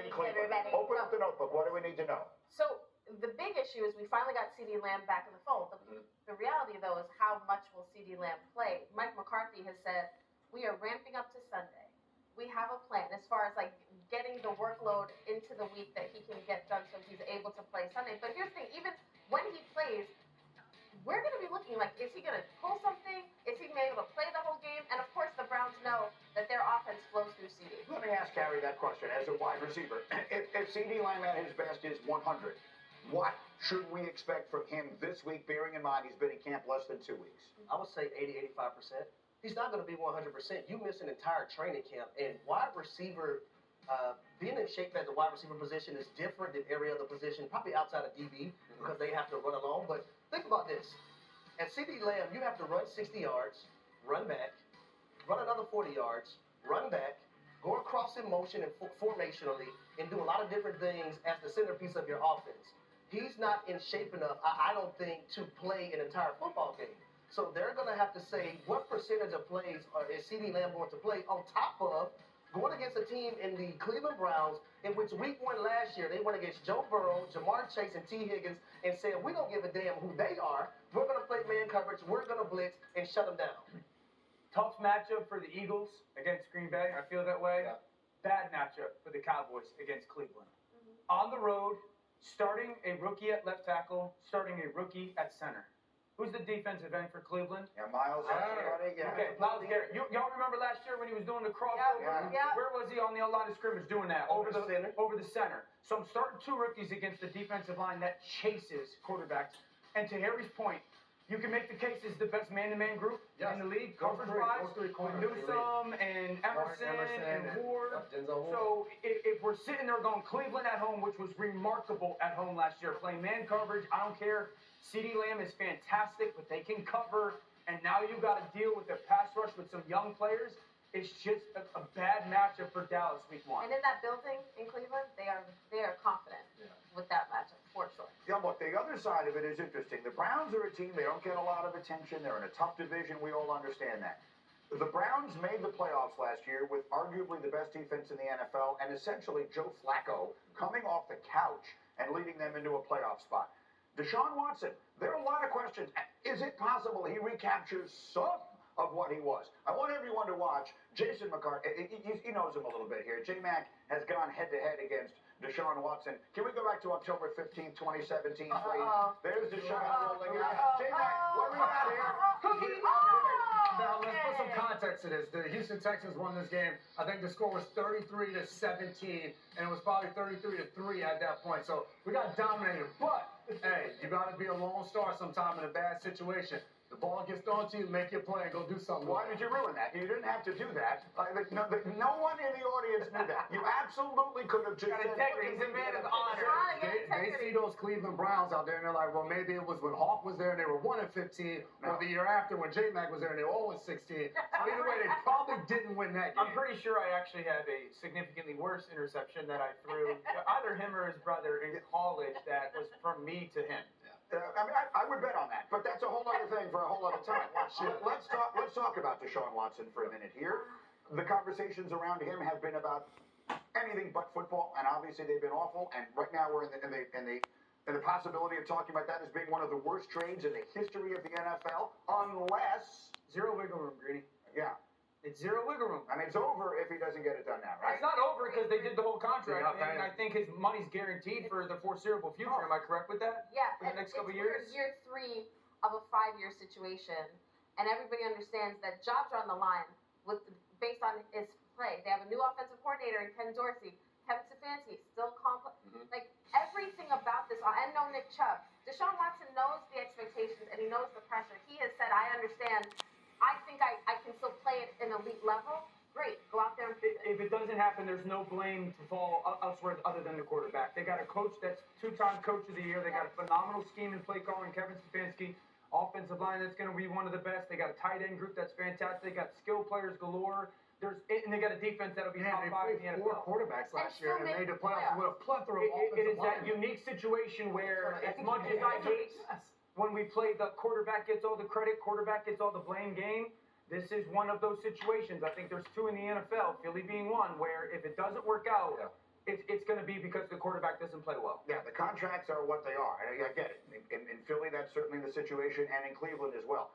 in Cleveland. Open up the notebook. What do we need to know? So the big issue is we finally got CeeDee Lamb back in the fold. The reality, though, is how much will CeeDee Lamb play? Mike McCarthy has said, we are ramping up to Sunday. We have a plan as far as like getting the workload into the week that he can get done so he's able to play Sunday. But here's the thing, even when he plays, we're going to be looking like, is he going to pull something? Is he going to be able to play the whole game? And of course, the Browns know that their offense flows through CeeDee. Let me ask Harry that question as a wide receiver. If CeeDee Lamb at his best is 100, what should we expect from him this week, bearing in mind he's been in camp less than 2 weeks? I would say 80, 85%. He's not going to be 100%. You miss an entire training camp. And wide receiver, being in shape at the wide receiver position is different than every other position, probably outside of DB, because they have to run along. But think about this. At CeeDee Lamb, you have to run 60 yards, run back, run another 40 yards, run back, go across in motion and formationally, and do a lot of different things as the centerpiece of your offense. He's not in shape enough, I don't think, to play an entire football game. So they're going to have to say what percentage of plays is CeeDee Lamb going to play on top of going against a team in the Cleveland Browns in which week 1 last year, they went against Joe Burrow, Jamar Chase, and T. Higgins and said, we don't give a damn who they are. We're going to play man coverage. We're going to blitz and shut them down. Tough matchup for the Eagles against Green Bay. I feel that way. Yeah. Bad matchup for the Cowboys against Cleveland. On the road, starting a rookie at left tackle, starting a rookie at center. Who's the defensive end for Cleveland? Yeah, Myles Garrett. Okay, Myles Garrett. Y'all remember last year when he was doing the crossover? Yeah. Where was he on the line of scrimmage doing that? Over the center. Over the center. So I'm starting 2 rookies against the defensive line that chases quarterbacks. And to Harry's point, you can make the case it's the best man-to-man group in the league, coverage-wise, with Newsome and Emerson and Ward. So if we're sitting there going Cleveland at home, which was remarkable at home last year, playing man coverage, I don't care. CeeDee Lamb is fantastic, but they can cover, and now you've got to deal with the pass rush with some young players. It's just a bad matchup for Dallas week 1. And in that building in Cleveland, they are confident with that matchup, for sure. Yeah, look, the other side of it is interesting. The Browns are a team, they don't get a lot of attention. They're in a tough division. We all understand that. The Browns made the playoffs last year with arguably the best defense in the NFL and essentially Joe Flacco coming off the couch and leading them into a playoff spot. Deshaun Watson, there are a lot of questions. Is it possible he recaptures some of what he was? I want everyone to watch Jason McCarthy. He knows him a little bit here. J-Mac has gone head-to-head against Deshaun Watson. Can we go back to October 15th, 2017, please? There's Deshaun rolling out. J-Mac, what do we got here? Now, let's put some context to this. The Houston Texans won this game. I think the score was 33-17, and it was probably 33-3 at that point. So we got dominated. But, hey, you got to be a lone star sometime in a bad situation. The ball gets thrown to you, make your play, and go do something. Why did you ruin that? You didn't have to do that. No one in the audience knew that. You absolutely could have just said, he's a man of honor. They see those Cleveland Browns out there, and they're like, well, maybe it was when Hawk was there and they were 1-15, or the year after when J-Mac was there and they were 0-16. So either way, they probably didn't win that game. I'm pretty sure I actually have a significantly worse interception that I threw to either him or his brother in college that was from me to him. I would bet on that, but that's a whole other thing for a whole other time. Let's talk about Deshaun Watson for a minute here. The conversations around him have been about anything but football, and obviously they've been awful. And right now we're in the possibility of talking about that as being one of the worst trades in the history of the NFL, unless zero wiggle room, Greedy. Yeah. It's zero wiggle room. I mean, it's over if he doesn't get it done now, right? It's not over because they did the whole contract, and I think his money's guaranteed for the foreseeable future. Am I correct with that? Yeah. For the next couple of years? Year 3 of a 5-year situation, and everybody understands that jobs are on the line based on his play. They have a new offensive coordinator in Ken Dorsey. Kevin Stefanski, still complex. Like, everything about this, and no Nick Chubb. Deshaun Watson knows the expectations, and he knows the pressure. He has said, I understand. I think I can still play at an elite level. Great, go out there and do it. If it doesn't happen, there's no blame to fall elsewhere other than the quarterback. They got a coach that's 2-time coach of the year. They got a phenomenal scheme and play calling, Kevin Stefanski. Offensive line that's going to be one of the best. They got a tight end group that's fantastic. They got skill players galore. And they got a defense that'll be top 5 in the NFL. They played 4 quarterbacks last year and made the playoffs with a plethora of offensive It is that unique situation where, as much as I hate when we play the quarterback gets all the credit, quarterback gets all the blame game, this is one of those situations. I think there's 2 in the NFL, Philly being one, where if it doesn't work out, it's going to be because the quarterback doesn't play well. Yeah, the contracts are what they are. I get it. In Philly, that's certainly the situation, and in Cleveland as well.